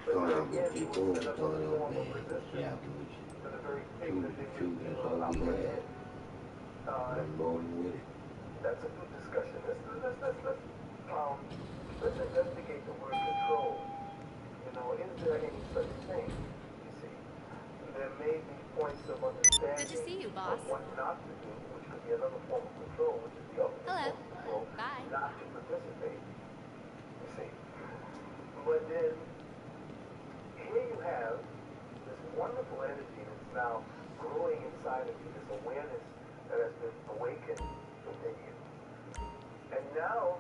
Start out good people, start out bad. See how can we truth, that's all we have. Nothing wrong with it. That's a good discussion. Let's investigate the word control. You know, is there any such thing? You see, there may be points of Good to understanding see you, of boss. what not to do, which could be another form of control, which is the ultimate Hello. form of control, Bye. not to participate. You see, but then here you have this wonderful energy that's now growing inside of you, this awareness that has been awakened within you. And now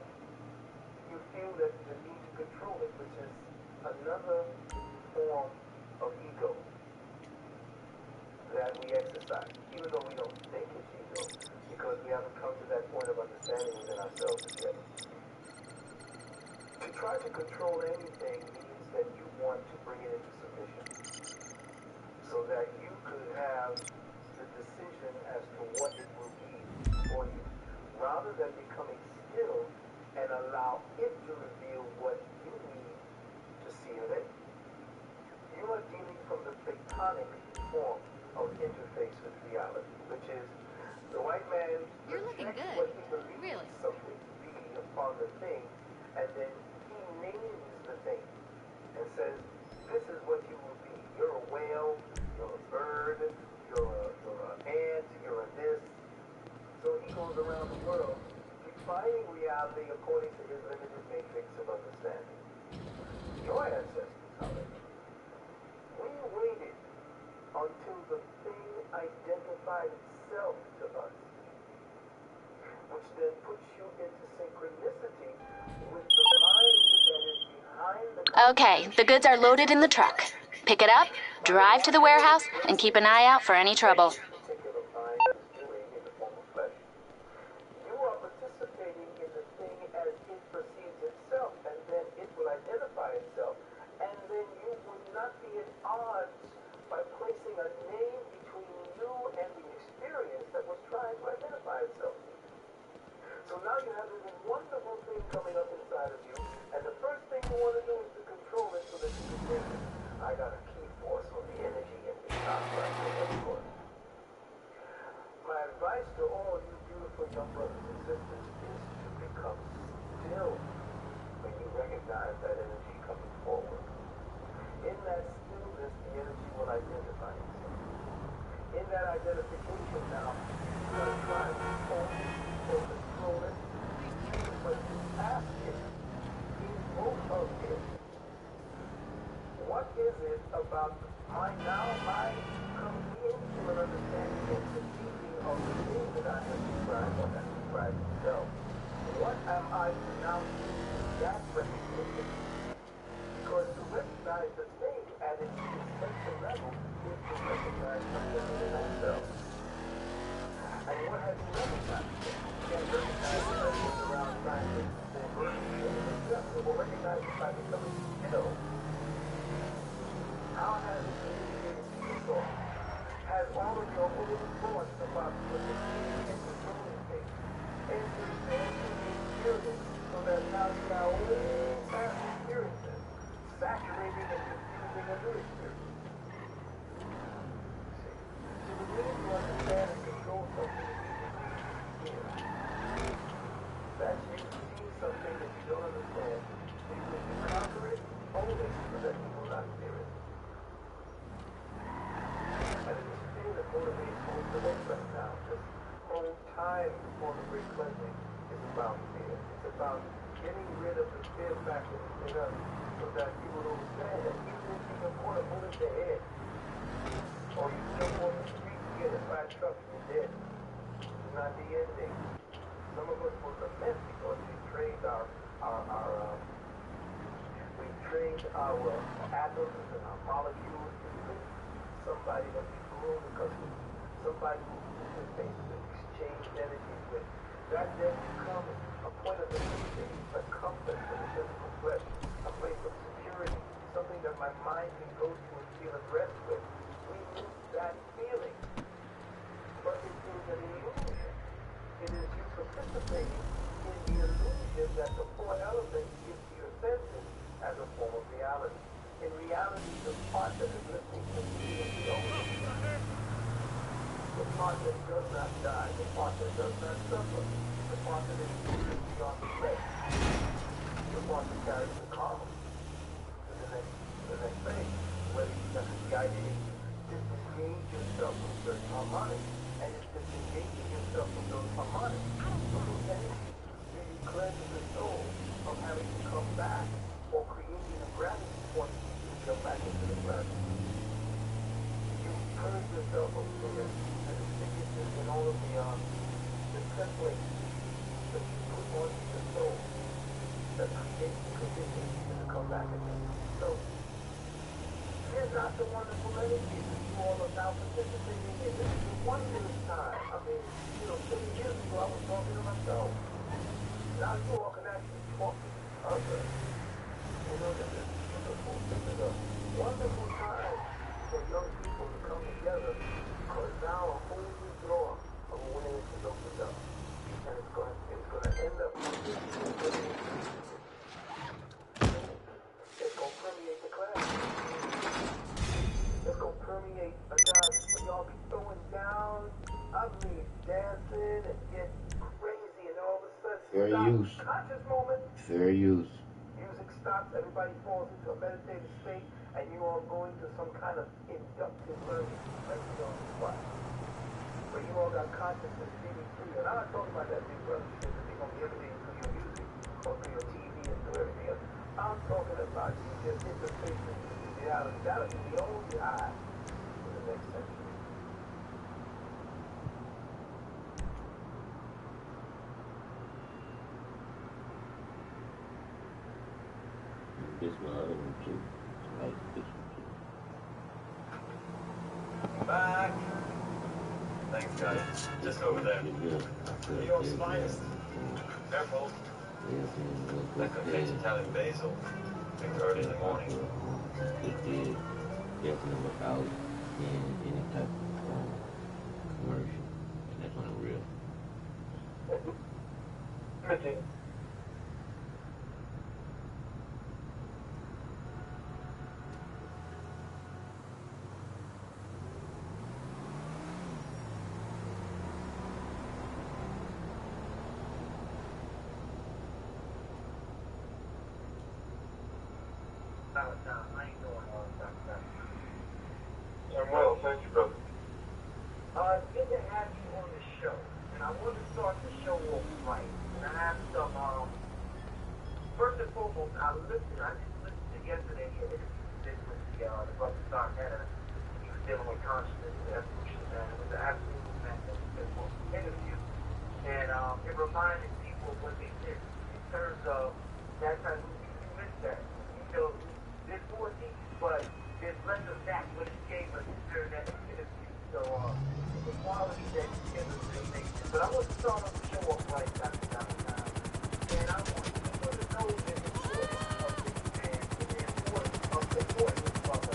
you feel that you need to control it, which is another form of ego that we exercise, even though we don't think it's ego, because we haven't come to that point of understanding within ourselves yet. To try to control anything means that you want to bring it into submission, so that you could have the decision as to what it will be for you, rather than becoming still and allow it to reveal what you need to see of it. You are dealing from the platonic form of interface with reality, which is the white man You're looking projects good. what he believes Really. something to be upon the thing, and then he names the thing and says, this is what you will be. You're a whale, you're a bird, you're an ant, you're a this. So he goes around the world defining reality according to his limited matrix of understanding. Your ancestors, however, we waited until the thing identified itself to us, which then puts you into synchronicity with the mind that is behind the... Okay, the goods are loaded in the truck. Pick it up, drive to the warehouse, and keep an eye out for any trouble. particular mind is doing in the form of flesh. You are participating in the thing as it perceives itself, and then it will identify itself, and then you would not be at odds by placing a name between you and the experience that was trying to identify itself. So now you have this wonderful thing coming up inside of you, and the first thing you want to do is to control it so that you can say, I got a key force on the energy in the chakra and my advice to all you beautiful young brothers and sisters is to become still when you recognize that energy coming forward. In that stillness, the energy will identify itself. In that identification now, you are trying to hold it or control it, but you ask it, invoke of it, what is it about my coming into an understanding and perceiving of the thing that I have described or that described itself? What am I now using that recognition? Because to recognize the thing at its essential level is to recognize something within ourselves. And what have you recognized? You can't recognize it as it's around scientists and virtue and stuff. You will recognize it by becoming still. How has it communicated to your soul? Has all of your old thoughts about what the seeing and controlling things entered into the experience so that now you have all past experiences saturating and confusing a new experience? See? So the way to understand and control something is here. That's you seeing something that you don't understand, and when you conquer it, own it so that you will not fear it. And it is fear that motivates most of us right now. This whole time before the great cleansing is about fear. It's about getting rid of the fear factor within us so that you will understand that even if you can put a bullet to your head, or you jump on the street and get hit by a truck, you're dead. It's not the ending. Some of us will lament because we've trained our atoms and our molecules to be somebody that we grew accustomed to, somebody who interface with, exchange energies with. That then becomes a point of interface, a comfort for the physical flesh, a place of security, something that my mind can go to and feel at rest with. We lose that feeling. But it is an illusion. It is you participating in the illusion that the four elements give to your senses want to carry the karma to the next phase. Whether the idea is to disengage yourself from certain harmonics, and it's disengaging yourself from those harmonics. Those energies really cleanse the soul from having to come back or creating a gravity point to come back into the planet. You purge yourself of fear and the sicknesses and all of the templates that you put onto the soul that create the conditions to come back again. So, here's not the wonderful energy that you all are now participating in. This is the wondrous time. I mean, 20 years ago I was talking to myself. Now you all can actually talk to others. This is beautiful. This is a wonderful time for young people to come together, because now a whole new door of awareness is opened up. And it's going to end up, it's going to permeate the class. It's going to permeate a time when y'all be throwing down, I mean, dancing and get crazy, and all of a sudden, Fair use. Conscious moment. Fair use. Music stops, everybody falls into a meditative state, and you all go into some kind of inductive learning right on the spot. But you all got consciousness feeding through you. And I'm not talking about that big brother shit that they're going to be everything through your music or through your TV and through everything else. I'm talking about you just interfacing with the reality. That'll be the only eye for the next century. This one, other one too. I like this one too. Back. Thanks, guys. Just over there. New York's finest. Careful. That could catch Italian basil. Think early in the morning. It did. Definitely without any type of commercial. And that's unreal. Mitchell. I'm well, thank you, brother. Good to have you on the show. And I want to start the show off right. And I have some, first and foremost, I just listened to yesterday, the interview with the brother Sarnetta. He was dealing with consciousness and evolution, and it was an absolutely fantastic interview. And it reminded people of what they did in terms of that kind of, you missed that. There's more things, but there's less of that what it gave us during that interview. So, the quality that you give us is amazing. But I want to start off the show off right, Dr. Valentine. And I want people to know the importance of this man and the importance of this brother.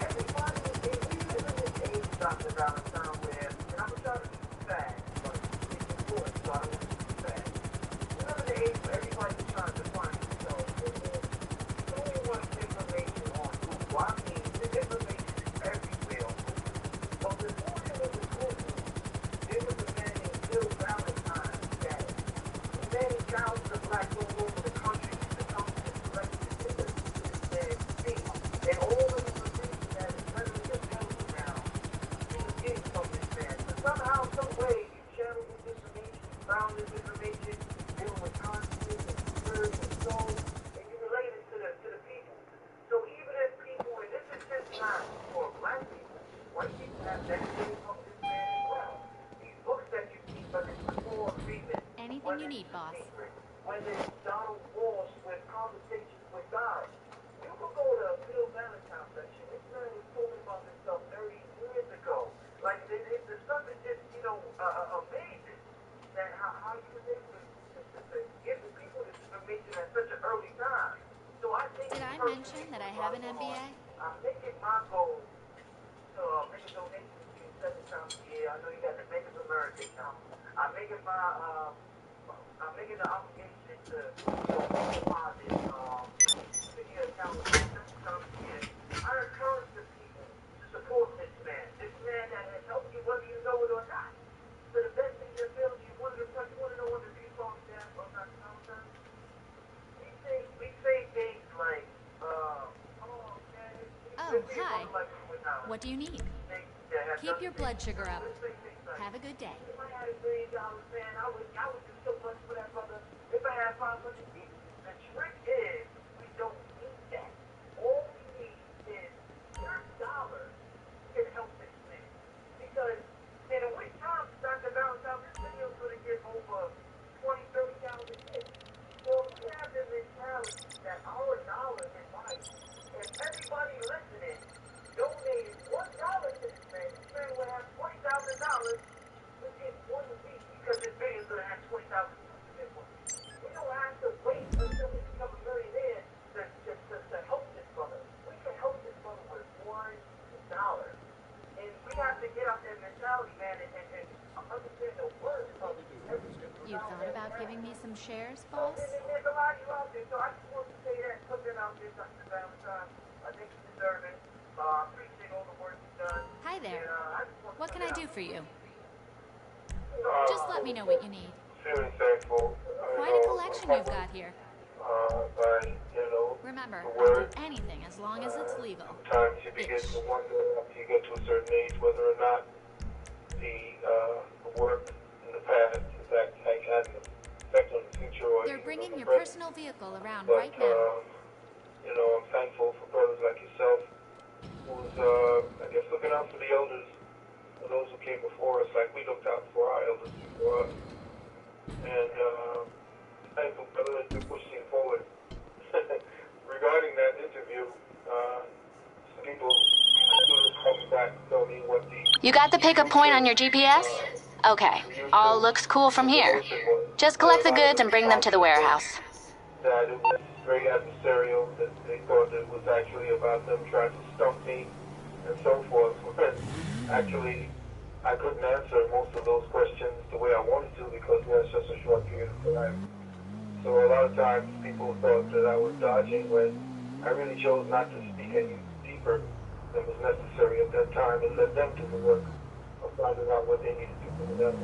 Everybody, we live in this age, Dr. Valentine, where, and I'm going to try to be fast, but it's important, so I don't want to be fast. We live in the age where everybody's trying to find themselves. So much information on Google. I mean, the information is everywhere. But this morning was a Google. There was a man named Bill Valentine that many thousands of blacks all over the country used to come to this place to this man's speak. And all of the information that is readily available now, he was getting from this man. So somehow, some way, you channeled this information, you found this information, dealing with consciousness and spirit and soul, and you related to the people. So even if people, and this is just not for black people, white people have benefited from this man as well. These books that you keep, but it's the full agreement. Anything you need, boss. When there's Donald Walsh with Conversations with God, you can go to Bill Valentine's section. This man was talking about this stuff 30 years ago. Like, the stuff is just, amazing. That how you was able to give the people this information at such an early time. So I think Did I mention that I have an MBA? I'm making my goal to make a donation to you 7 times a year. I know you got the Make of America account. I'm making the obligation to make a deposit to your account 7 times a year. I encourage the people to support this man. This man that has helped you whether you know it or not. So the best thing that fails you, you want to know what the people are saying about that content? What do you need? Keep your blood sugar up. Have a good day. If I had $1 billion, man, I would do so much for that brother. If I had 500 people. The trick is, we don't need that. All we need is your dollar can help this man. Because in a week time, Dr. Valentine, this video is going to get over 20, 30,000 hits. So if we have the mentality that our dollar is right, if everybody listening donated $1 to this man would have $20,000 within 1 week because this video is going to have 20,000 views within 1 week. We don't have to wait until we become a millionaire to help this brother. We can help this brother with $1. And we have to get out that mentality, man, and understand the words of everything. You thought about giving me some shares, boss? There's a lot of you out there, so I just want to say that, put that out there, Dr. Valentine. I think you deserve it. I appreciate all the work you've done. Hi there. And, What can I do for you? Just let me know what you need. Feeling thankful. Quite a collection you've got here. By, Remember, the I'll word. do anything as long as it's legal. Sometimes you begin to wonder after you get to a certain age whether or not the work in the past, in fact, had an effect on the future. Or They're even bringing on the your present. personal vehicle around But, right now. I'm thankful for brothers like yourself who's, I guess, looking out for the elders, for those who came before us, like we looked out for our elders before us. And thankful, brother, to push things forward. Regarding that interview, some people come back to tell me what the... You got the pickup point on your GPS? Okay, all looks cool from here. Just collect the goods and bring them to the warehouse. That it was very adversarial, that they thought that it was actually about them trying to stump me and so forth. Actually, I couldn't answer most of those questions the way I wanted to because we had such a short period of time. So a lot of times people thought that I was dodging when I really chose not to speak any deeper than was necessary at that time and let them do the work of finding out what they needed to do for them.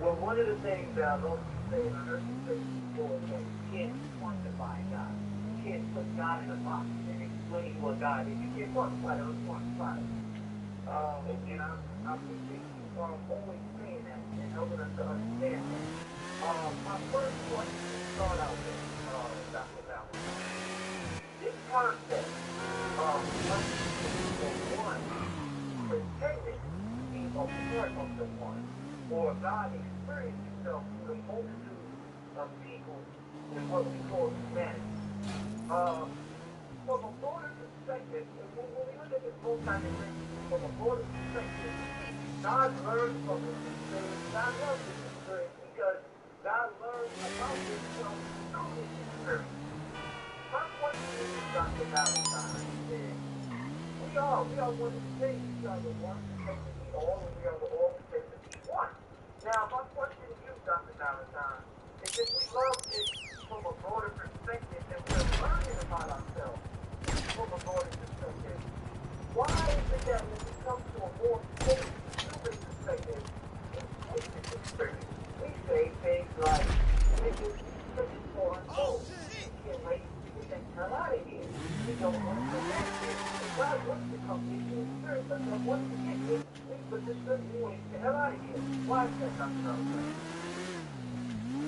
Well, one of the things that I've always said, and I heard you say before, is that you can't quantify God. You can't put God in a box and explain what God is. You can't quantify it or quantify it. And I appreciate you always saying that and helping us to understand that. My first question to start out with, Dr. Valentine, this concept of the one pretending to be a part of the one, or God experienced himself through the multitude of people in what we call humanity. From a broader perspective, when we look at this multi-dimensional, from a broader perspective, God learned from this experience. God loves this experience because God learned about himself through this experience. My question is, Dr. Valentine, is we are one of the things. We are the one who claim to be all, and we are the all who claim to be one. Now, my question to you, Dr. Valentine, is if we love this from a broader perspective and we're learning about ourselves from a broader perspective, why is it that when we come to a more human perspective, we take this experience? We say things like, niggas, pussy porn, oh, we can't wait to get that hell out of here. We don't want to go back here. If God wants to come into the experience, but God wants to get here, but this person, we want to get the hell out of here. Why is that, Dr. Valentine?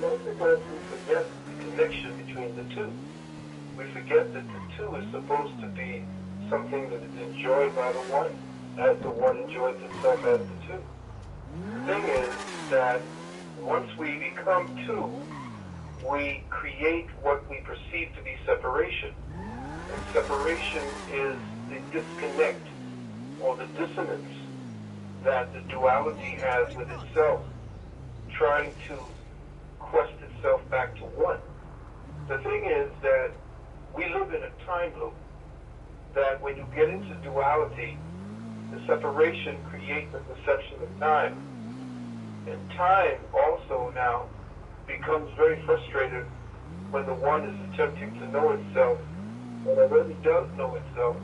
Well, because we forget the connection between the two. We forget that the two is supposed to be something that is enjoyed by the one, as the one enjoys itself as the two. The thing is that once we become two, we create what we perceive to be separation. And separation is the disconnect or the dissonance that the duality has with itself, trying to quest itself back to one. The thing is that we live in a time loop, that when you get into duality, the separation creates a perception of time. And time also now becomes very frustrated when the one is attempting to know itself, when it really does know itself,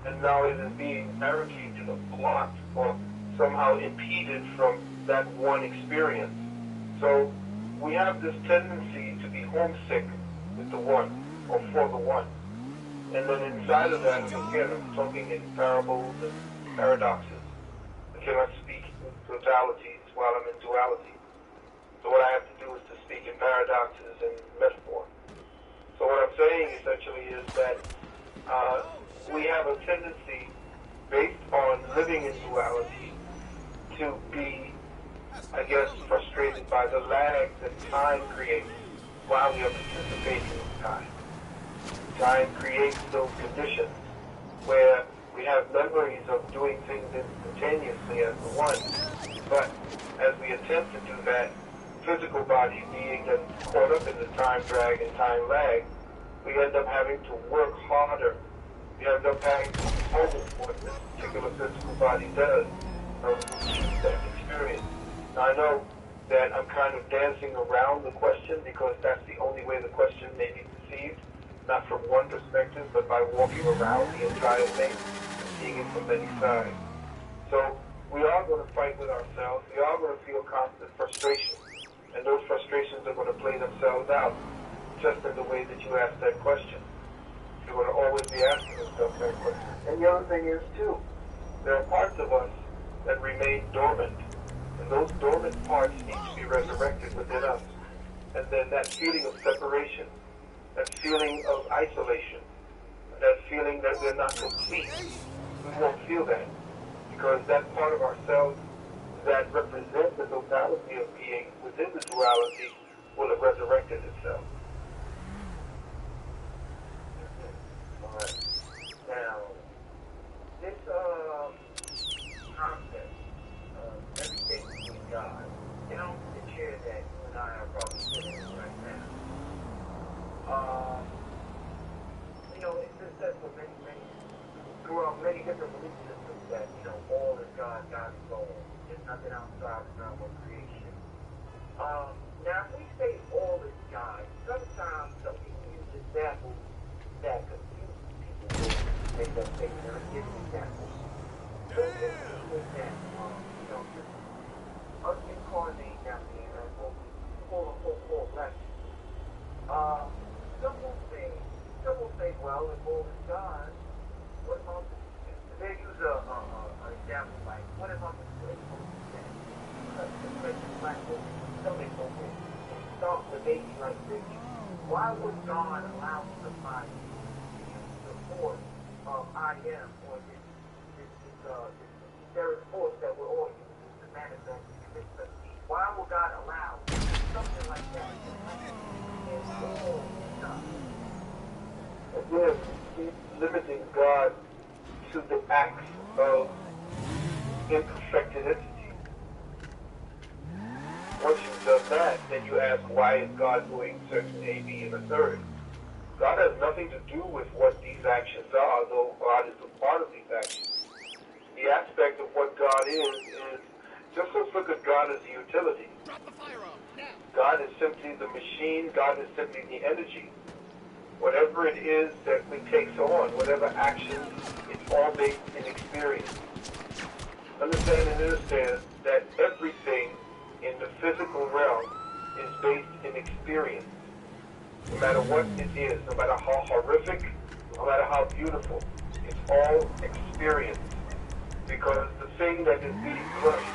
and now it is being barricaded or blocked or somehow impeded from that one experience. So we have this tendency to be homesick with the one, or for the one. And then inside of that, again, I'm talking in parables and paradoxes. I cannot speak in totalities while I'm in duality. So what I have to do is to speak in paradoxes and metaphor. So what I'm saying essentially is that we have a tendency, based on living in duality, to be, I guess, frustrated by the lag that time creates while we are participating in time. Time creates those conditions where we have memories of doing things instantaneously as the one, but as we attempt to do that, physical body being caught up in the time drag and time lag, we end up having to work harder. We end up having to focus what this particular physical body does to achieve that experience. Now I know that I'm kind of dancing around the question because that's the only way the question may be perceived, not from one perspective, but by walking around the entire thing and seeing it from many sides. So we are going to fight with ourselves. We are going to feel constant frustration. And those frustrations are going to play themselves out just in the way that you asked that question. You're going to always be asking yourself that question. And the other thing is, too, there are parts of us that remain dormant. And those dormant parts need to be resurrected within us. And then that feeling of separation, that feeling of isolation, that feeling that we're not complete, we won't feel that. Because that part of ourselves that represents the totality of being within the duality will have resurrected itself. Alright. Now, this concept of everything being God, you know, the chair that you and I are probably sitting in right now, you know, it's been said for throughout many different belief systems that, you know, all is God, God is all. There's nothing outside of God but creation. Now, if we say all is God, sometimes some people use examples that confuse people with make that statement. Let's give an example. So, this is an example. You know, just us incarnating down here as what we call blessing. Some will say, well, if all is God, what about the they use an example like, what about the split? Start with a baby like this. Why would God allow somebody to use the force of I am, or this etheric force that we're all using to manifest in this species? Why would God allow something like that to happen in all God? Again, he's limiting God to the acts of imperfected entity. Once you've done that, then you ask, why is God doing certain A, B, and a third? God has nothing to do with what these actions are, though God is a part of these actions. The aspect of what God is just let's look at God as a utility. God is simply the machine, God is simply the energy. Whatever it is that we take on, whatever action, it's all based in experience. Understand and understand that everything in the physical realm is based in experience. No matter what it is, no matter how horrific, no matter how beautiful, it's all experience. Because the thing that is being crushed,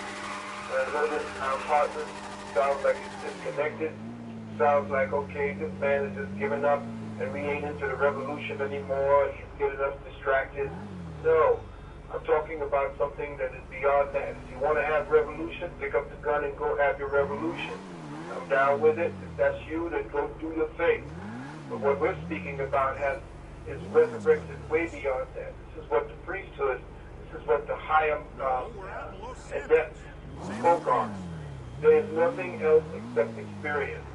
and I know this sounds heartless, sounds like it's disconnected, sounds like, okay, this man is just giving up, and we ain't into the revolution anymore, he's getting us distracted. No, I'm talking about something that is beyond that. If you want to have revolution, pick up the gun and go have your revolution. I'm down with it. If that's you, then go do your thing. But what we're speaking about is resurrected way beyond that. This is what the priesthood, this is what the higher adepts spoke on. There is nothing else except experience.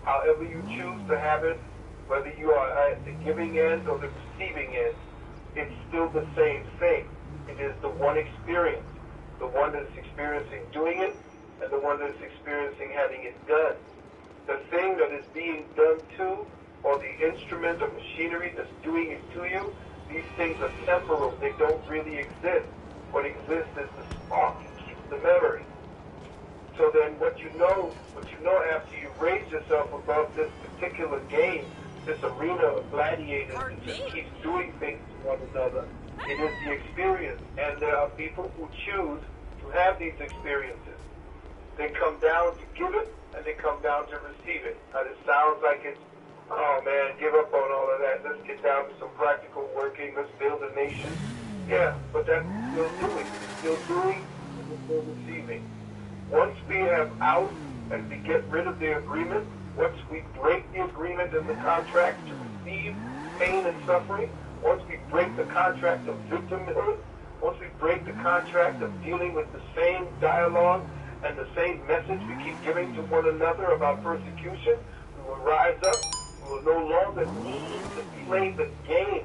However you choose to have it, whether you are at the giving end or the receiving end, it's still the same thing. It is the one experience. The one that's experiencing doing it, and the one that's experiencing having it done. The thing that is being done to, or the instrument or machinery that's doing it to you, these things are temporal. They don't really exist. What exists is the spark. It keeps the memory. So then what you know after you raise yourself above this particular game this arena of gladiators that just keeps doing things to one another. It is the experience, and there are people who choose to have these experiences. They come down to give it, and they come down to receive it. And it sounds like it's, oh man, give up on all of that. Let's get down to some practical working. Let's build a nation. Yeah, but that's still doing. Still doing, and still receiving. Once we have out and we get rid of the agreement, once we break the agreement and the contract to receive pain and suffering, once we break the contract of victimhood, once we break the contract of dealing with the same dialogue and the same message we keep giving to one another about persecution, we will rise up. We will no longer need to play the game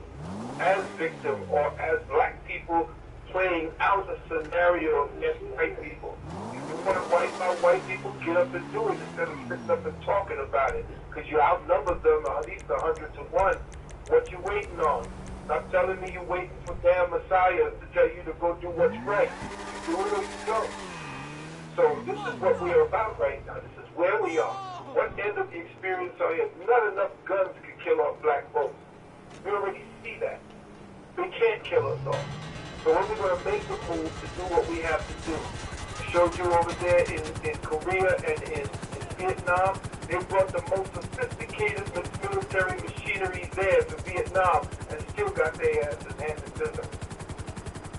as victim or as black people playing out a scenario against white people. If you want to wipe out white people, get up and do it instead of sitting up and talking about it. Because you outnumber them at least 100 to 1. What you waiting on? Stop telling me you're waiting for damn Messiah to tell you to go do what's right. You do it or you don't. So this is what we are about right now. This is where we are. What end of the experience are you? Not enough guns can kill off black folks. We already see that. They can't kill us all. So when we're going to make the move to do what we have to do. I showed you over there in Korea and in Vietnam, they brought the most sophisticated military machinery there to Vietnam and still got their asses handed to them.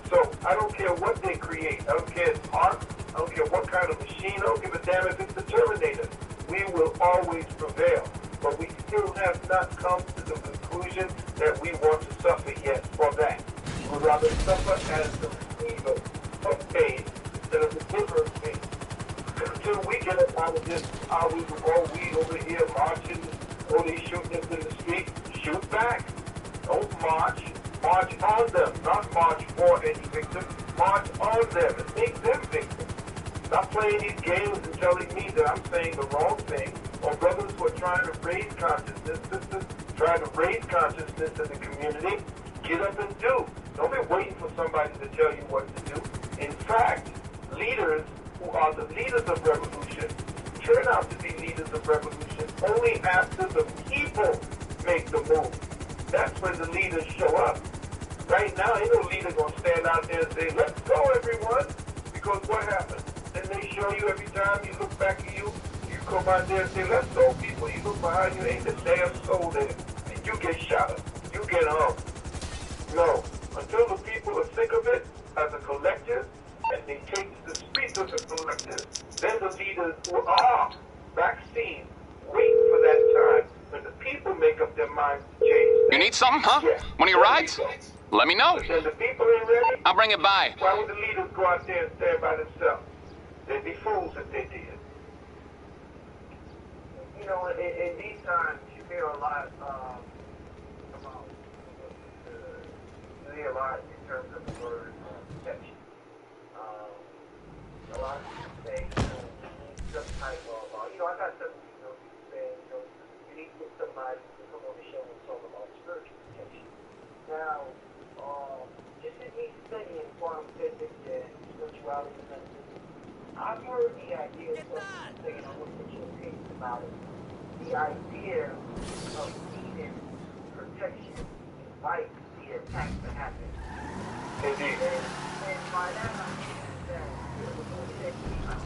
So I don't care what they create. I don't care if it's art. I don't care what kind of machine. I don't give a damn if it's the Terminator. We will always prevail. But we still have not come to the conclusion that we want to suffer yet for that. We would rather suffer as the receiver of pain instead of the giver of pain. Until we get up out of this, we over here marching, they shooting us in the street, shoot back. Don't march. March on them, not march for any victim. March on them and make them victims. Stop playing these games and telling me that I'm saying the wrong thing. Or brothers who are trying to raise consciousness, sisters trying to raise consciousness in the community, get up and do. Don't be waiting for somebody to tell you what to do. In fact, leaders who are the leaders of revolution turn out to be leaders of revolution only after the people make the move. That's when the leaders show up. Right now, ain't no leader going to stand out there and say, let's go, everyone. Because what happens? Then they show you every time you look back at you come out there and say, let's go, people. You look behind you, ain't a damn soul there. And you get shot up. You get hung. No. Until the people are sick of it as a collective, and they take to the streets as a collective, then the leaders who are vaccine wait for that time when the people make up their minds to change. You need something, huh? Yeah. One of your rides? Let me know. But then the people ain't ready. I'll bring it by. Why would the leaders go out there and stand by themselves? They'd be fools if they did. You know, in these times, you hear a lot about, you hear a lot in terms of the word protection. A lot of people say, some type of, I got some, people saying, you need to get somebody to come on the show and talk about spiritual protection. Now, just in me studying quantum physics and spirituality and everything, I've heard the idea of saying, I'm going to put your opinion about it. The idea of needing protection despite the attacks that happen. Indeed. And by that I mean that it was going to take me out.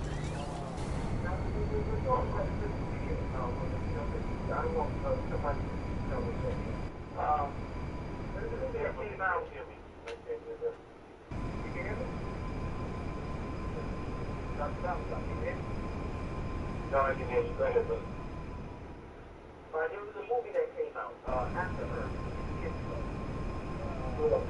Now, we're talking about this video. I don't want somebody to tell us that. There's a movie that came out. You can hear me? No, I can hear you. Go ahead, brother. There was a movie that came out, After Earth. Will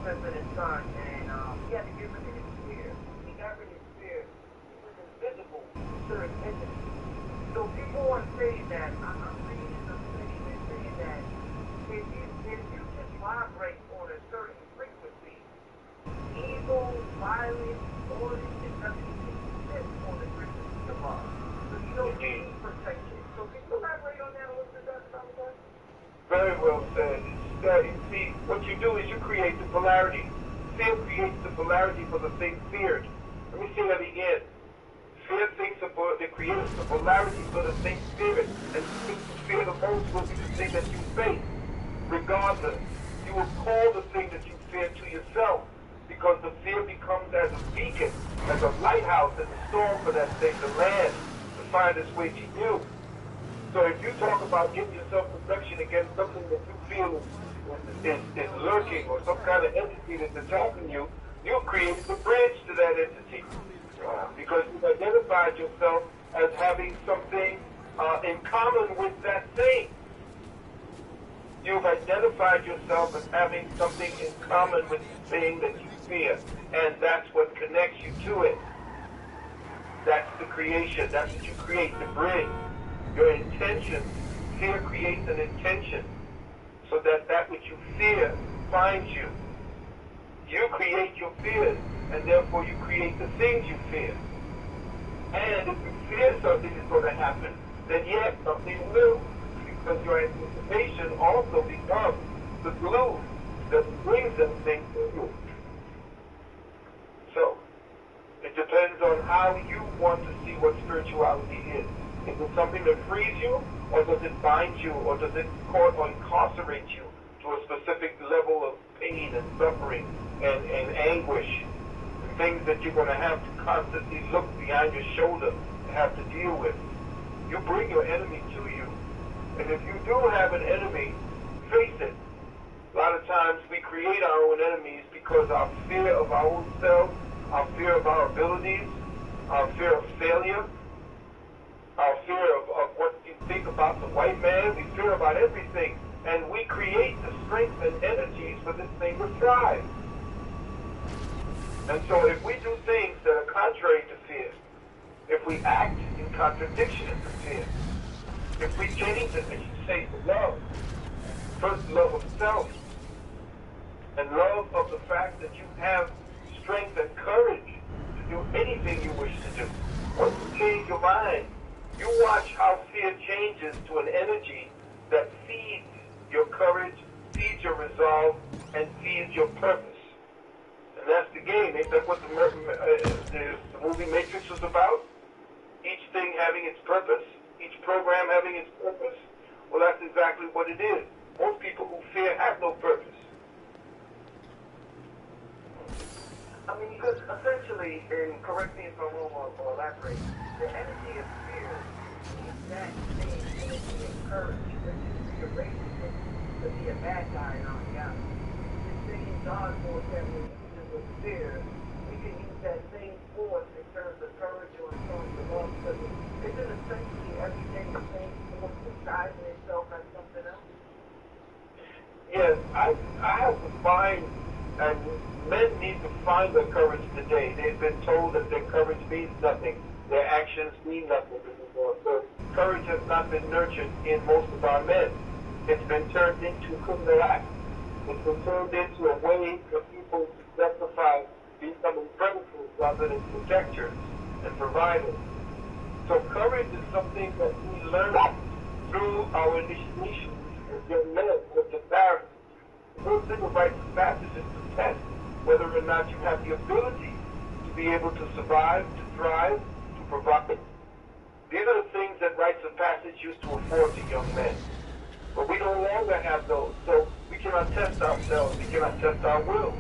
Smith and his son, and he had to get rid of his fear. He got rid of his fear. He was invisible to certain entities. So people are saying that, I'm saying that if you just vibrate on a certain frequency, evil, violence, all this shit doesn't even exist on the frequency of love. So you don't need protection. So can you elaborate on that a little bit, Dr. Thomas? Very well said. See, what you do is you create the polarity. Fear creates the polarity for the thing feared. Let me say that again. Fear thinks about, it creates the polarity for the thing feared. And the things fear the most will be the thing that you face. Regardless, you will call the thing that you fear to yourself, because the fear becomes as a beacon, as a lighthouse in the storm for that thing to land, to find its way to you. So if you talk about giving yourself protection against something that you feel is lurking, or some kind of entity that's attacking you, you've created the bridge to that entity. Because you've identified yourself as having something in common with that thing. You've identified yourself as having something in common with the thing that you fear, and that's what connects you to it. That's the creation. That's what you create, the bridge. Your intention. Fear creates an intention, so that that which you fear finds you. You create your fears, and therefore you create the things you fear. And if you fear something is going to happen, then yes, something will, because your anticipation also becomes the glue that brings that thing to you. So, it depends on how you want to see what spirituality is. Is it something that frees you, or does it bind you, or does it incarcerate you to a specific level of pain and suffering and anguish? Things that you're going to have to constantly look behind your shoulder and have to deal with. You bring your enemy to you. And if you do have an enemy, face it. A lot of times we create our own enemies because our fear of our own selves, our fear of our abilities, our fear of failure, our fear of what you think about the white man, we fear about everything. And we create the strength and energies for this thing to thrive. And so if we do things that are contrary to fear, if we act in contradiction to fear, if we change it, as you say, to love, first love of self, and love of the fact that you have strength and courage to do anything you wish to do. Once you change your mind, you watch how fear changes to an energy that feeds your courage, feeds your resolve, and feeds your purpose. And that's the game. Ain't that what the movie Matrix was about? Each thing having its purpose, each program having its purpose. Well, that's exactly what it is. Most people who fear have no purpose. I mean, because essentially, and correct me if I'm wrong or elaborate, the energy of fear is that same energy of courage that used to be a racist, to be a bad guy in our reality. This same God force that we use with fear, we can use that same force in terms of courage or in terms of love, because isn't essentially everything the same force disguising itself as something else? Yes, I have to find, and men need to find their courage today. They've been told that their courage means nothing. Their actions mean nothing anymore. So courage has not been nurtured in most of our men. It's been turned into criminal acts. It's been turned into a way for people to justify becoming predators rather than protectors and providers. So courage is something that we learn through our initiation as young men with the parents. The first thing of rites of passage is to test whether or not you have the ability to be able to survive, to thrive, to provide. These are the things that rites of passage used to afford to young men. But we no longer have those, so we cannot test ourselves, we cannot test our will,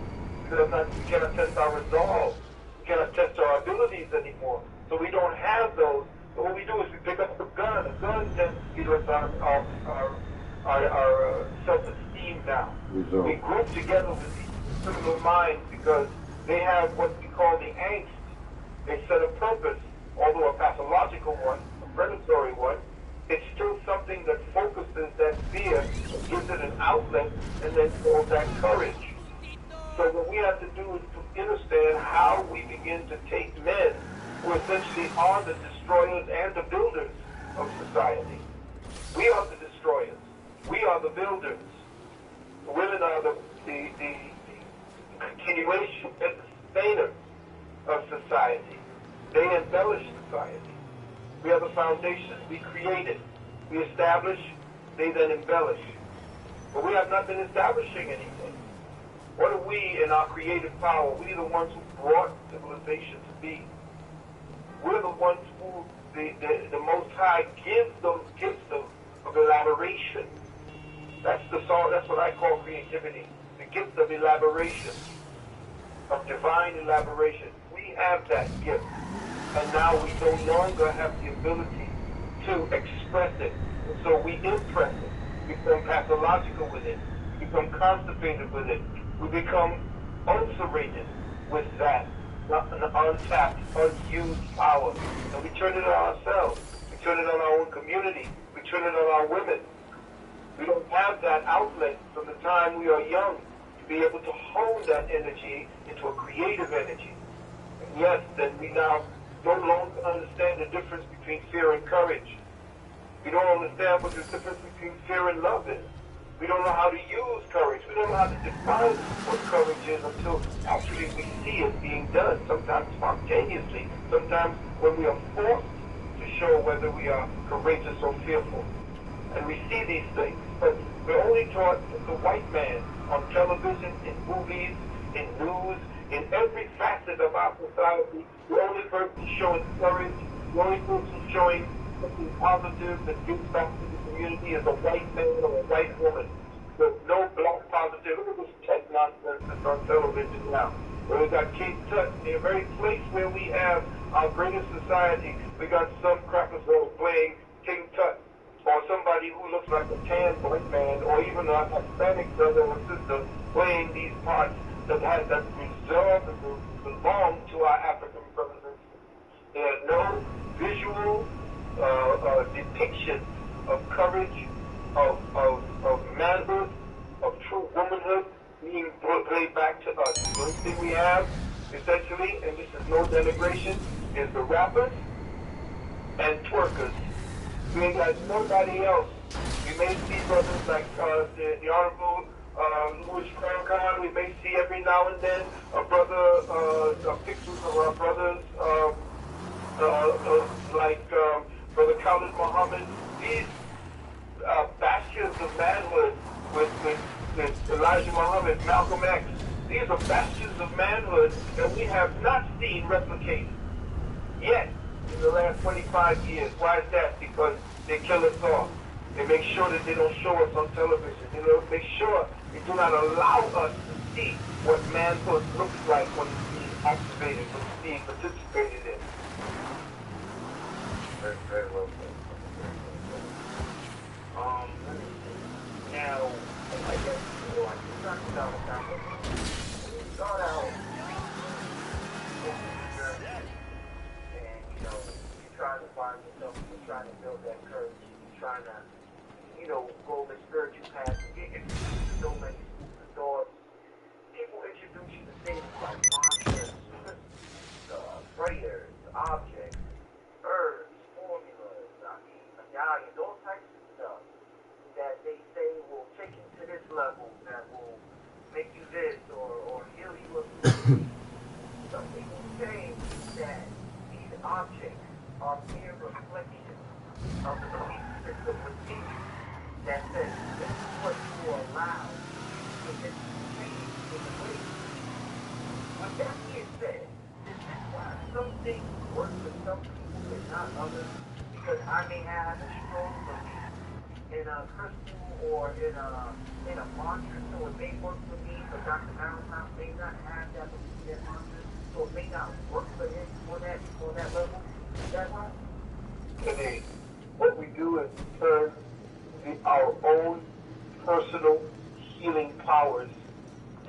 we cannot test our resolve, we cannot test our abilities anymore. So we don't have those. So what we do is we pick up a gun. A gun tends to give us our self-esteem now. We group together with these criminal minds because they have what we call the angst. They set a purpose, although a pathological one, a predatory one. It's still something that focuses that fear, gives it an outlet, and then builds that courage. So what we have to do is to understand how we begin to take men who essentially are the destroyers and the builders of society. We are the destroyers. We are the builders. The women are the continuation and sustainers of society. They embellish society. We are the foundation. We create it. We establish, they then embellish. But we have not been establishing anything. What are we in our creative power? We are the ones who brought civilization to be. We're the ones who the Most High gives those gifts of elaboration That's what I call creativity. The gift of elaboration, of divine elaboration. We have that gift. And now we no longer have the ability to express it. And so we impress it. We become pathological with it. We become constipated with it. We become ulcerated with that an untapped, unused power. And we turn it on ourselves. We turn it on our own community. We turn it on our women. We don't have that outlet from the time we are young to be able to hone that energy into a creative energy. And yes, then we now no longer understand the difference between fear and courage. We don't understand what the difference between fear and love is. We don't know how to use courage. We don't know how to define what courage is until actually we see it being done, sometimes spontaneously, sometimes when we are forced to show whether we are courageous or fearful. And we see these things, but we're only taught the white man on television, in movies, in news, in every facet of our society. The only person showing courage, the only person showing something positive that gives back to the community is a white man or a white woman. There's no black positive. Look at this tech nonsense that's on television now. Where we got King Tut, the very place where we have our greatest society, we got some crackers playing King Tut. Or somebody who looks like a tan black man, or even a Hispanic brother or sister playing these parts that reserve and belong to our African brothers and sisters. There's no visual depiction of courage, of manhood, of true womanhood being played back to us. The only thing we have, essentially, and this is no denigration, is the rappers and twerkers. We ain't got nobody else. We may see brothers like the Honorable Louis Farrakhan. We may see every now and then a brother, pictures of our brothers, like Brother Khalid Muhammad. These bastions of manhood with Elijah Muhammad, Malcolm X. These are bastions of manhood that we have not seen replicated yet in the last 25 years. Why is that? Because they kill us off. They make sure that they don't show us on television. They make sure they do not allow us to see what manhood looks like when it's being activated, when it's being participated in. Very, very well said. Let me see. Now, I guess, like you talked about the time, when you start out in this journey, and, you're trying to find yourself, you're trying to build that courage, you're trying to, go the spiritual path, and get introduced to so many doors. People introduce you to things like mantras, prayers, objects, herbs, formulas, medallions, all types of stuff that they say will take you to this level, that will make you this or heal you of this. Some people say that these objects are mere reflections of the belief system within you that says this is what you are allowed to change in the way. With that being said, is this why some things work for some people and not others? Because I may have a strong belief in a crystal or in a mantra, so it may work for me, but Dr. Valentine may not have that belief in that mantra, so it may not work for him on that level. Is that right? Today, what we do is turn our own personal healing powers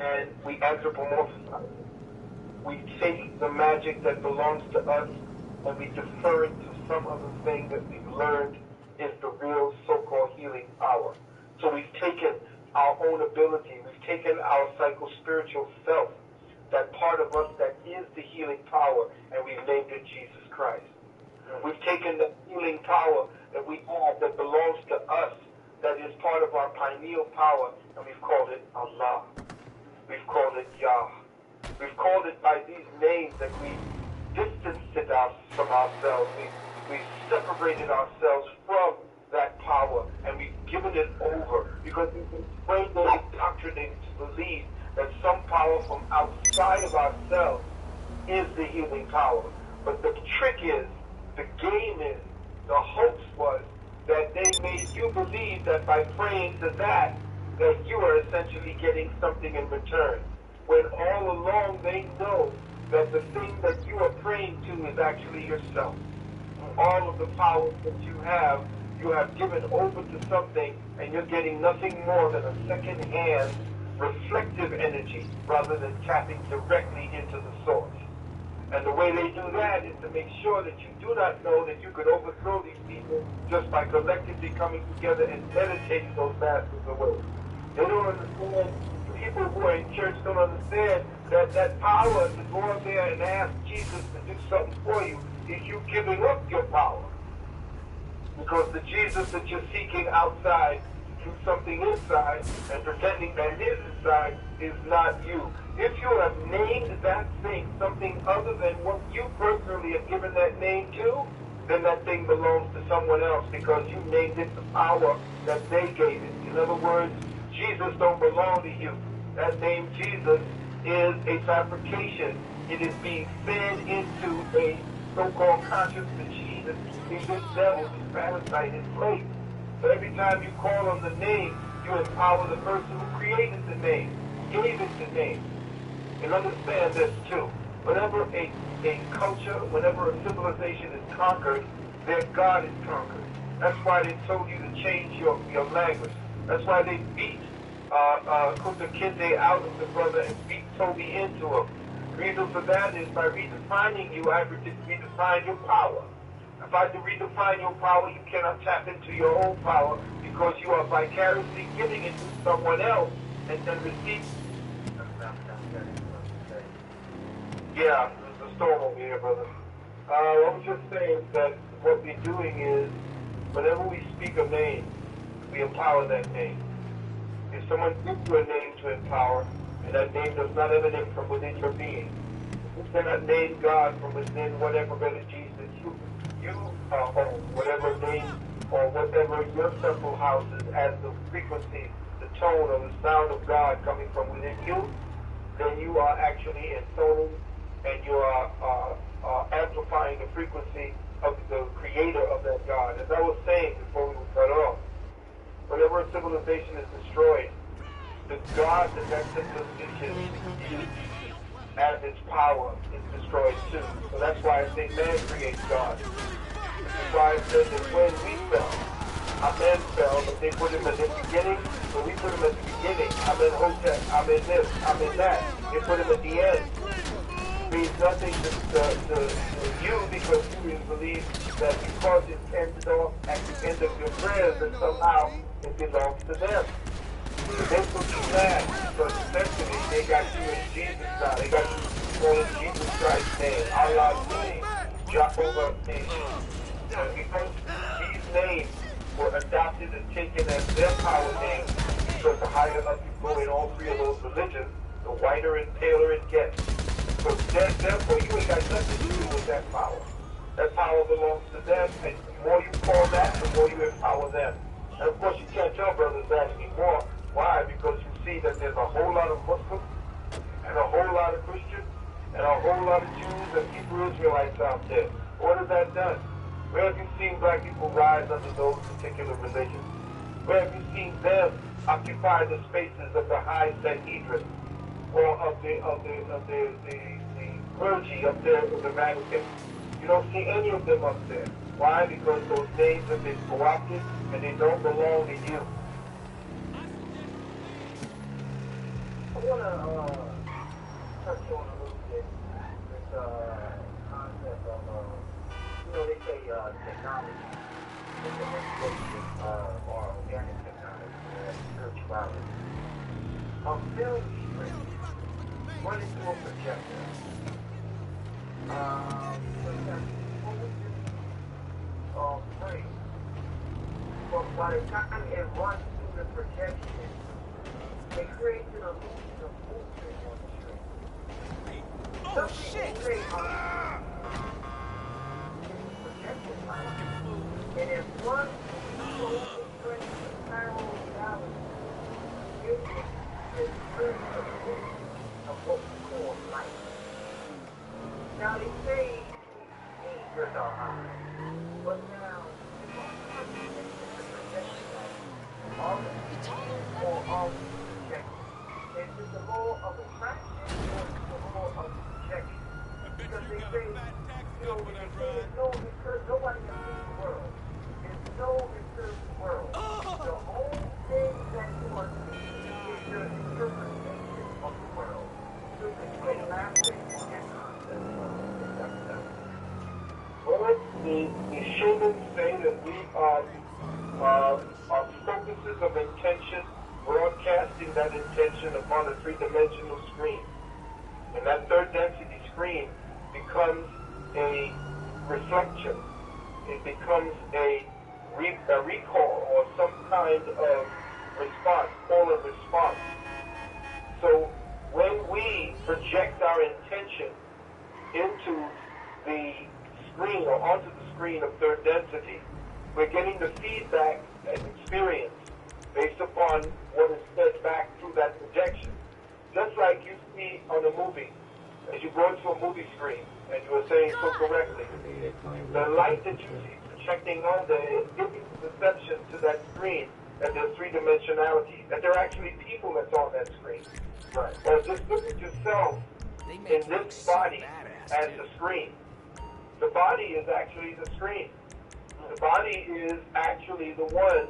and we anthropomorphize. We take the magic that belongs to us and we defer it to some other thing that we've learned is the real so-called healing power. So we've taken our own ability, we've taken our psycho-spiritual self, that part of us that is the healing power, and we've named it Jesus Christ. We've taken the healing power that we have that belongs to us, that is part of our pineal power, and we've called it Allah. We've called it Yah. We've called it by these names that we distanced it from ourselves. We've separated ourselves from that power, and we've given it over because we've been trained and indoctrinated to believe that some power from outside of ourselves is the healing power. But the trick is, the game is, the hoax was that they made you believe that by praying to that, that you are essentially getting something in return. When all along they know that the thing that you are praying to is actually yourself. All of the powers that you have given over to something, and you're getting nothing more than a second-hand reflective energy rather than tapping directly into the source. And the way they do that is to make sure that you do not know that you could overthrow these people just by collectively coming together and meditating those masters away. They don't understand, people who are in church don't understand that power to go up there and ask Jesus to do something for you is you giving up your power. Because the Jesus that you're seeking outside to do something inside and pretending that his inside is not you. If you have named that thing something other than what you personally have given that name to, then that thing belongs to someone else because you named it the power that they gave it. In other words, Jesus don't belong to you. That name Jesus is a fabrication. It is being fed into a so-called conscious machine that is this devil, this parasite in place. So every time you call on the name, you empower the person who created the name, gave it the name. And understand this too. Whenever a culture, whenever a civilization is conquered, their God is conquered. That's why they told you to change your language. That's why they beat Kunta Kinte out of the brother and beat Toby into him. The reason for that is by redefining you, I redefine your power. If I redefine your power, you cannot tap into your own power because you are vicariously giving it to someone else and then receiving. Yeah, there's a storm over here, brother. I was just saying that what we're doing is, whenever we speak a name, we empower that name. If someone gives you a name to empower, and that name does not emanate from within your being, you cannot name God from within whatever energies that you own, whatever name or whatever your temple houses as the frequency, the tone, or the sound of God coming from within you, then you are actually intoning and you are amplifying the frequency of the creator of that God. As I was saying before we were cut off, whenever a civilization is destroyed, the God that civilization uses as its power is destroyed too. So that's why I think man creates God. That's why I said that when we fell, our men fell, but they put him at the beginning. When we put him at the beginning, I'm in Hotep, I'm in this, I'm in that. They put him at the end. It means nothing to you because you believe that because it ended off at the end of your prayers that somehow it belongs to them. They put you mad because essentially they got you in Jesus now. They got you calling Jesus Christ's name, Allah's name, Jehovah's name. And because these names were adopted and taken as their power names, because the higher up you go in all three of those religions, the whiter and paler it gets. So therefore you ain't got nothing to do with that power. That power belongs to them, and the more you call that, the more you empower them. And of course you can't tell brothers that anymore. Why? Because you see that there's a whole lot of Muslims, and a whole lot of Christians, and a whole lot of Jews and Hebrew Israelites out there. What has that done? Where have you seen black people rise under those particular religions? Where have you seen them occupy the spaces of the high Sanhedrin or of the clergy up there in the Vatican? You don't see any of them up there. Why? Because those names have been co-opted and they don't belong to you. I want to touch on a little bit this concept of, they say technology, or organic technology, spirituality. Film stream running through a projector. Frame. But by the time it runs through the projection, it creates an illusion of movement on the screen. Some people say projection light, and if one shows the strength of parallel reality, music is really the illusion of what we call light. Now they say speakers are high, but now all of say, you know, when you say it's no recursive, nobody can see the world. It's no recursive world. The only thing that you are seeing is your interpretation of the world. So this is a lasting concept. Well, the shamans say that we are focuses of intention, broadcasting that intention upon a three-dimensional screen. And that third density screen becomes a reflection. It becomes a recall or some kind of response, call and response. So when we project our intention into the screen or onto the screen of third density, we're getting the feedback and experience based upon what is fed back through that projection. Just like you see on a movie, as you go into a movie screen, and you were saying so correctly, the light that you see projecting on there is giving the perception to that screen that there's three-dimensionality, that there are actually people that's on that screen. Right. Or just look at yourself in this body as the screen. The body is actually the screen. The body is actually the one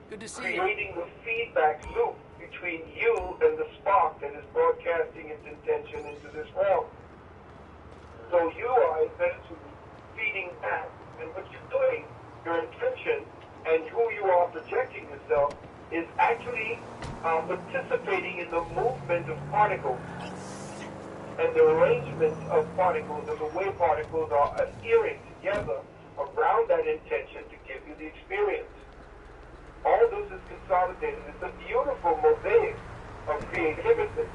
creating the feedback loop between you and the spark that is broadcasting its intention into this realm. So you are essentially feeding back, and what you're doing, your intention, and who you are projecting yourself is actually participating in the movement of particles and the arrangement of particles and the way particles are adhering together around that intention to give you the experience. All this is consolidated. It's a beautiful mosaic of creativity.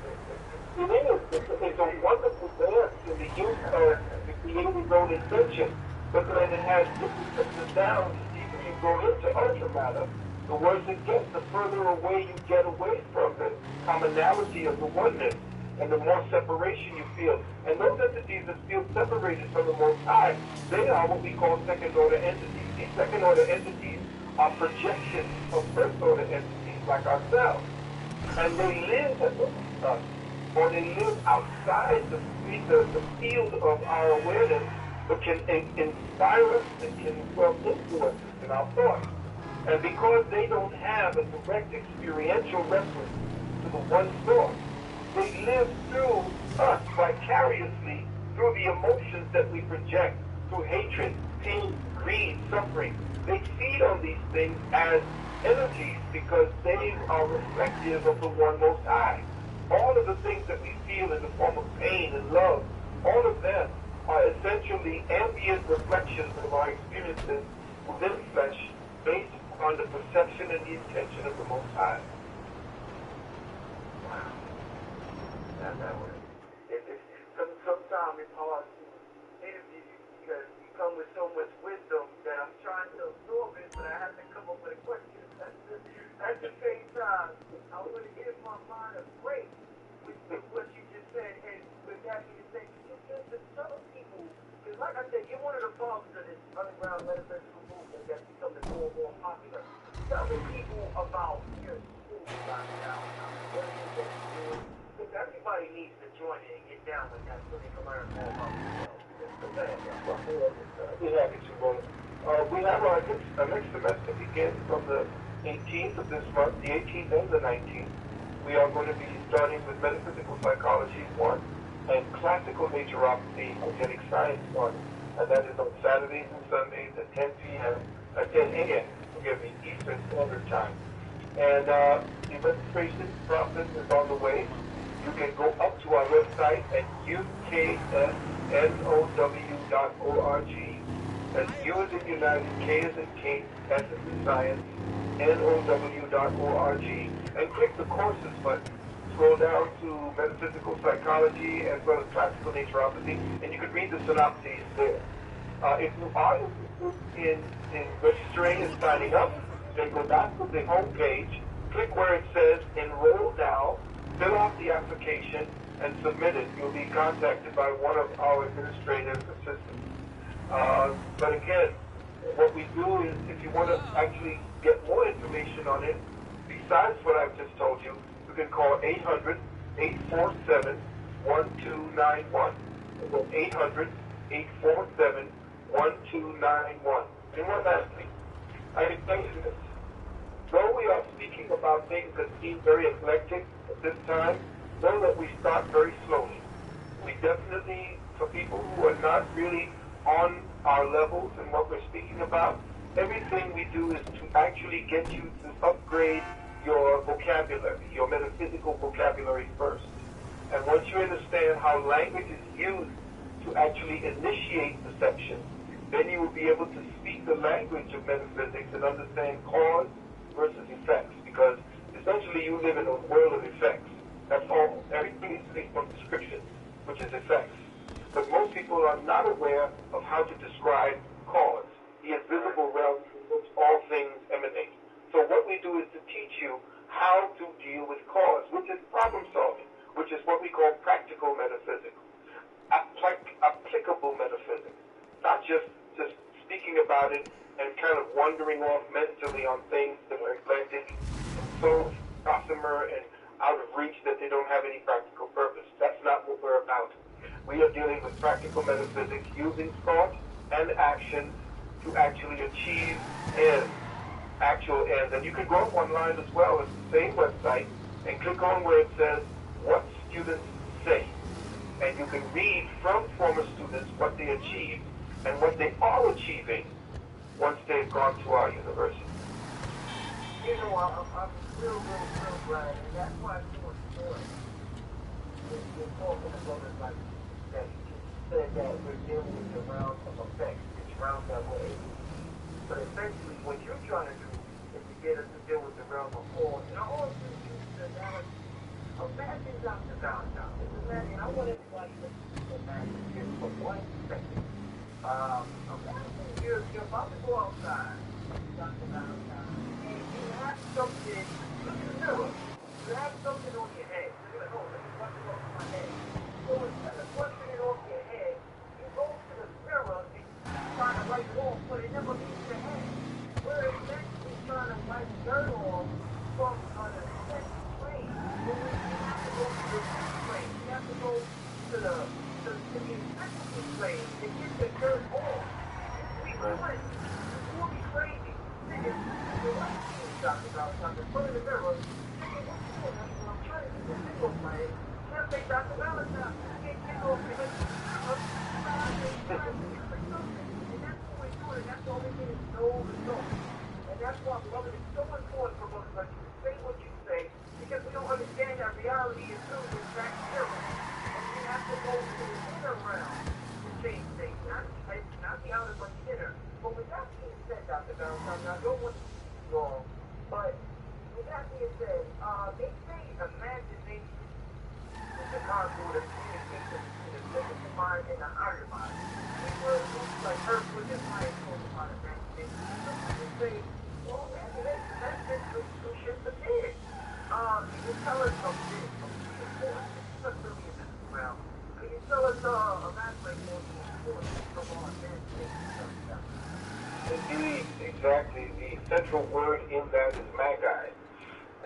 It is. It's a wonderful dance in the use of the creator's own intention. But then it has different ups and downs. The deeper you go into ultramatter, the worse it gets, the further away you get away from the commonality of the oneness, and the more separation you feel. And those entities that feel separated from the Most High, they are what we call second-order entities. These second-order entities are projections of first-order entities like ourselves. And they live as us, or they live outside the field of our awareness, but can inspire us and can influence us in our thoughts. And because they don't have a direct experiential reference to the one source, they live through us vicariously through the emotions that we project, through hatred, pain, greed, suffering. They feed on these things as energies because they are reflective of the one Most High. All of the things that we feel in the form of pain and love, all of them are essentially ambient reflections of our experiences within flesh based on the perception and the intention of the Most High. That way. Sometimes it's hard to interview you because you come with so much wisdom that I'm trying to absorb it, but I have to come up with a question. At the same time, I want to give my mind a break with what you just said, and with that being said, you just tell people, because like I said, you're one of the fathers of this underground metaphysical movement that's becoming more and more popular. Tell the people about your school right now. What is it that you do? Everybody needs to join in and get down with that so they can learn more about themselves. We have our next semester begins from the 18th of this month, the 18th and the 19th. We are going to be starting with Metaphysical Psychology 1 and Classical Naturopathy, Organic Science 1. And that is on Saturdays and Sundays at 10 p.m. at 10 a.m. Eastern Standard Time. And the registration process is on the way. You can go up to our website at uksnow.org. That's U as in United, K as in King, S as in Science, NOW.org, and click the courses button. Scroll down to Metaphysical Psychology as well as Classical Naturopathy, and you can read the synopses there. If you are interested in registering and signing up, then go back to the home page, click where it says Enroll Now, fill out the application, and submit it. You'll be contacted by one of our administrative assistants. But again, what we do is, if you want to actually get more information on it, besides what I've just told you, you can call 800-847-1291. 800-847-1291. 847-1291. And one last thing, I can tell you this. Though we are speaking about things that seem very eclectic at this time, know that we start very slowly. We definitely, for people who are not really on our levels and what we're speaking about, everything we do is to actually get you to upgrade your vocabulary, your metaphysical vocabulary first. And once you understand how language is used to actually initiate perception, then you will be able to speak the language of metaphysics and understand cause versus effects, because essentially you live in a world of effects. That's all. Everything is based on description, which is effects. But most people are not aware of how to describe cause, the invisible realm from which all things emanate. So what we do is to teach you how to deal with cause, which is problem solving, which is what we call practical metaphysics, applicable metaphysics, not just speaking about it and kind of wandering off mentally on things that are eclectic, so gossamer and out of reach that they don't have any practical purpose. That's not what we're about. We are dealing with practical metaphysics using thought and action to actually achieve ends, actual ends. And you can go up online as well at the same website and click on where it says, what students say. And you can read from former students what they achieved and what they are achieving once they've gone to our university. You know, I'm real glad, and that's why it's so important. You're talking to brothers like that. You said that we're dealing with the realm of effects. It's round that way. But essentially, what you're trying to do is to get us to deal with the realm of cause. And I also use the analogy of imagine Dr. Valentine. Imagine, I want everybody to imagine this for 1 second. Imagine you're about to go outside, Dr. Valentine, and you have something, look in the mirror, you have something on your head. You're like, oh, let me brush it off my head. So instead of brushing it off your head, you go to the mirror and try to wipe it off, but it never leaves your head. Whereas next you're trying to wipe dirt off from an effect plane. But you have to go to the effect plane. You have to go to the effective plane to get the dirt off. Right. You will be crazy. Niggas, you're like Dr. Valentine, in front of the mirror, thinking, what's going on? I'm trying to get this thing off my head. Can't say Dr. Valentine. You can't get off your head. And that's what we're doing, and that's the only thing is no result. And that's why, beloved, it's so important for us like you to say what you say, because we don't understand that reality is still in fact zero. And we have to go to the inner realm to change things, not the outer, but the inner. But with that being said, Dr. Valentine, I don't want to be wrong, but with that being said, they say imagination is the conduit of communication between the physical mind and the higher mind. We were like Earth was just lying told about imagination. Some people say, well, imagination, that's just the shit the pig. Can you tell us something from the important? It's not really in this realm. Can you tell us imagination more important from our imagination? Indeed, exactly. The central word in that is magi,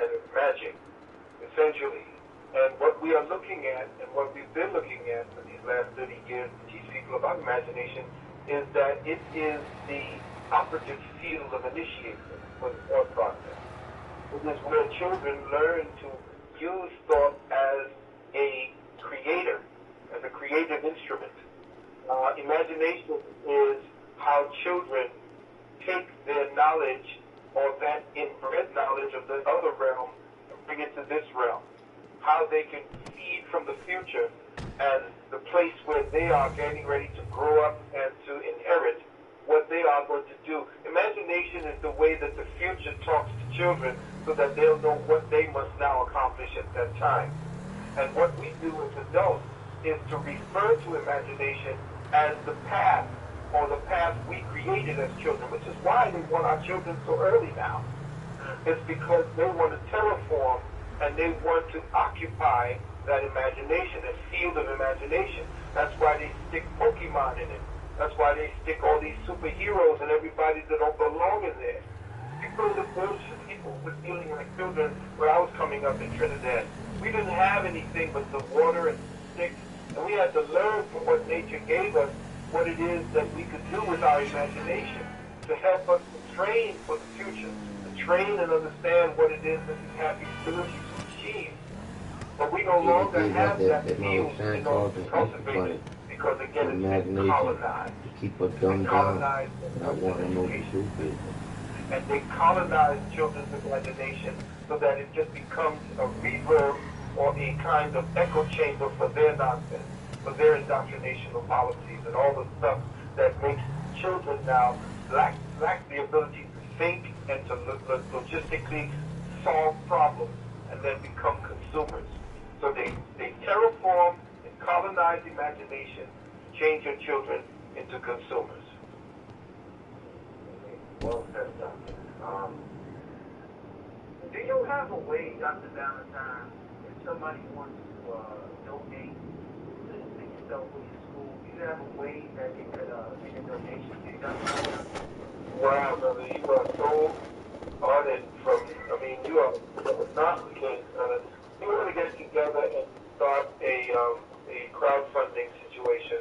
and it's magic, essentially. And what we are looking at, and what we've been looking at for these last 30 years to teach people about imagination, is that it is the operative field of initiation for the thought process. It is where children learn to use thought as a creator, as a creative instrument. Imagination is how children take their knowledge or that inbred knowledge of the other realm and bring it to this realm. How they can feed from the future and the place where they are getting ready to grow up and to inherit what they are going to do. Imagination is the way that the future talks to children so that they'll know what they must now accomplish at that time. And what we do as adults is to refer to imagination as the path, or the path we created as children, which is why they want our children so early now. It's because they want to terraform and they want to occupy that imagination, that field of imagination. That's why they stick Pokemon in it. That's why they stick all these superheroes and everybody that don't belong in there. Because of those people were feeling like children where I was coming up in Trinidad. We didn't have anything but the water and sticks, and we had to learn from what nature gave us what it is that we could do with our imagination to help us to train for the future, to train and understand what it is that we have the ability to achieve. But we no longer have that field in order to cultivate it because, again, it's been colonized. To keep us dumbed down, not wanting to know the truth. And they colonize children's imagination so that it just becomes a reverb or a kind of echo chamber for their nonsense, for their indoctrinational policies and all the stuff that makes children now lack the ability to think and to logistically solve problems and then become consumers. So they terraform and colonize imagination to change your children into consumers. Well said, Doctor. Do you have a way, Dr. Valentine, if somebody wants to donate to yourself or your school, do you have a way that they could make a donation to you, Dr. Valentine? Wow, brother, you are so on it from, you are not the case. We want to get together and start a crowdfunding situation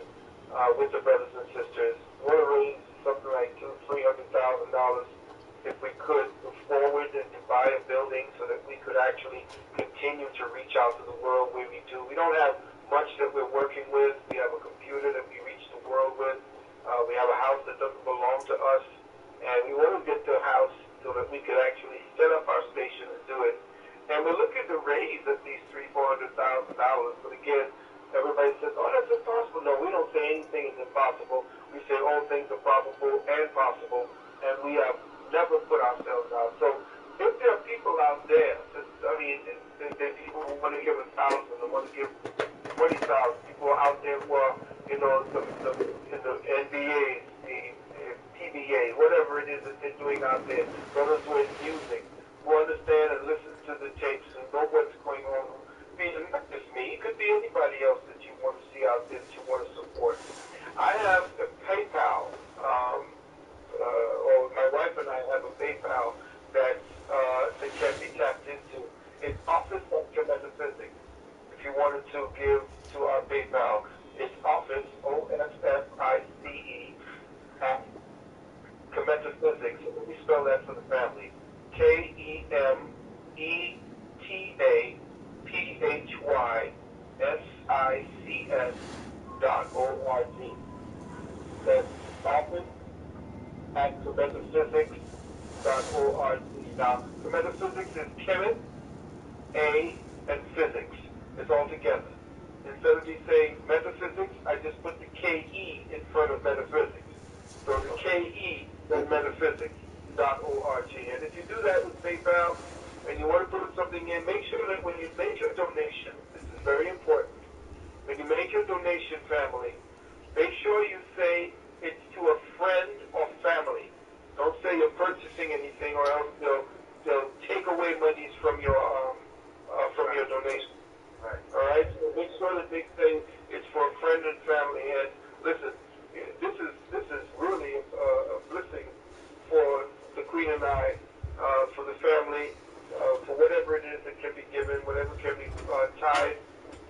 with the brothers and sisters. We want to raise something like $200,000-$300,000 if we could move forward and to buy a building so that we could actually continue to reach out to the world where we do. We don't have much that we're working with. We have a computer that we reach the world with. We have a house that doesn't belong to us. And we want to get the house so that we could actually set up our station and do it. And we're looking to raise at least $300,000-$400,000. But again, everybody says, oh, that's impossible. No, we don't say anything is impossible. We say all things are probable and possible. And we have never put ourselves out. So if there are people out there, there are people who want to give 1,000 or want to give 20,000, people out there who are, in the NBA, the PBA, whatever it is that they're doing out there, brothers who are in music, who understand and listen to the tapes and know what's going on. Not just me, it could be anybody else that you want to see out there that you want to support. I have a PayPal, or my wife and I have a PayPal that can be tapped into. It's Office of Metaphysics. If you wanted to give to our PayPal, it's Office, OFFICE, at Metaphysics. So let me spell that for the family. KEMETAPHYSICS.org. That's Office at metaphysics.org. Now, metaphysics is Kemet, A, and physics. It's all together. Instead of me saying metaphysics, I just put the KE in front of metaphysics. So the KE, then metaphysics.org. And if you do that with PayPal and you want to put something in, make sure that when you make your donation, this is very important, when you make your donation, family, make sure you say it's to a friend or family. Don't say you're purchasing anything, or else they'll take away monies from your donation. Right. All right. So make sure that they say it's for a friend and family. And listen, this is really a blessing for the Queen and I, for the family, for whatever it is that can be given, whatever can be tied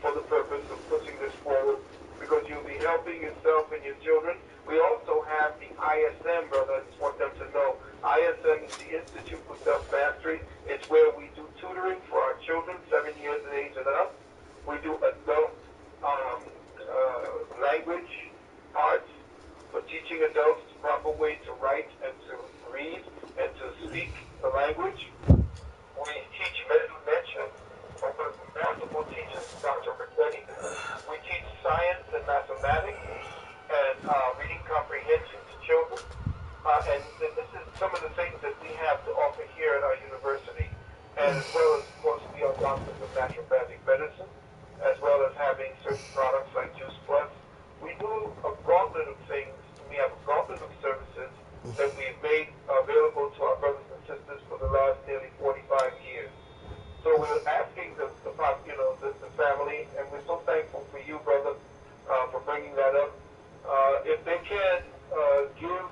for the purpose of pushing this forward, because you'll be helping yourself and your children. We also have the ISM, brother. I just want them to know. ISM is the Institute for Self-Mastery. It's where we do tutoring for our children, 7 years of age and up. We do adult language arts for teaching adults the proper way to write and to read and to speak the language. We teach mention over multiple teachers, Dr. Richetti. We teach science and mathematics and reading comprehension to children. And this is some of the things that we have to offer here at our university. And as well as, of course, we are doctors of naturopathic medicine, as well as having certain products like Juice Plus. We do a gauntlet of things. We have a gauntlet of services that we've made available to our brothers and sisters for the last nearly 45 years. So we're asking the family, and we're so thankful for you, brother, for bringing that up. If they can give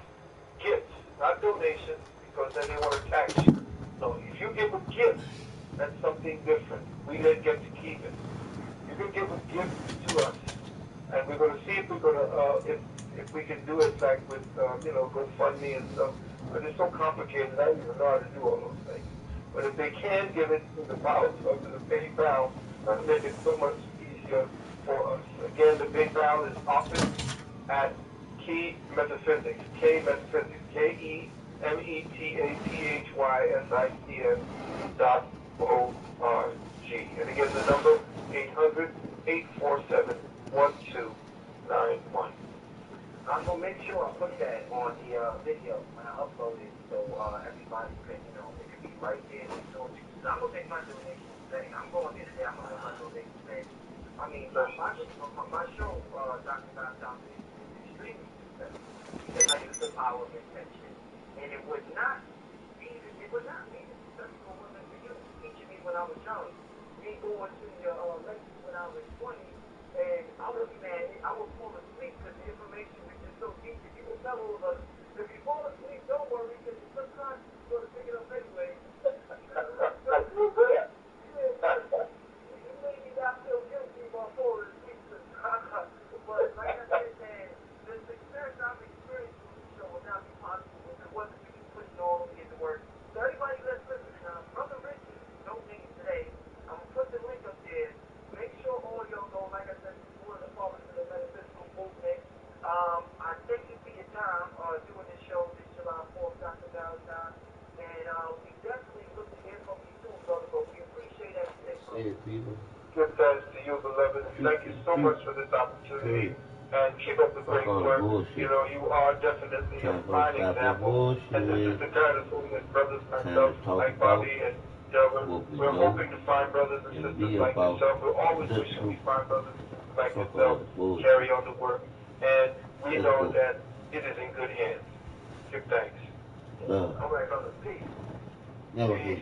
gifts, not donations, because then they want to tax you. So if you give a gift, that's something different. We then get to keep it. You can give a gift to us, and we're going to see if we're going to, if we can do it like with, GoFundMe and stuff, but it's so complicated, I don't even know how to do all those things. But if they can give it to the PayPal, that'll make it so much easier for us. Again, the PayPal is office at Key Metaphysics, K Metaphysics, KEMETAPHYSICS.org. And again, the number 800-847-1291. I'm gonna make sure I put that on the video when I upload it, so everybody can, it can be right there. I'm gonna make my donation today. I'm going in today. I'm gonna make my donation today. I mean, my show, Dr. God's is extremely successful because I use the power of intention, and it would not be successful wasn't for you teaching me when I was young. Me going to your lectures when I was 20, and I was mad. I would fall asleep because the information was just so deep. If you would tell all of us, if you fall asleep, don't worry, because the subconscious is going to pick it up anyway. You made me not feel guilty about falling asleep. But like I said, man, the success I've experienced with the show would not be possible if it wasn't for you putting all of me into work. So everybody that's listening now, Brother Richie donating today. I'm going to put the link up there. Make sure all y'all go, like I said before, the followers of the metaphysical movement. I thank you for your time doing this show this July 4th, Dr. Valentine. And we definitely look to hear from you soon, brother, but we appreciate everything. Say it, people. Give thanks to you, beloved, and thank you so much for this opportunity. And keep up the great work. You are definitely a fine example. And this is the kind of thing that brothers myself, like Bobby and Delvin, we're hoping to find brothers and sisters like yourself. We're always wishing we find brothers like yourself carry on the work. And we know that it is in good hands. Give thanks. Love. All right, brother. Peace. Never peace.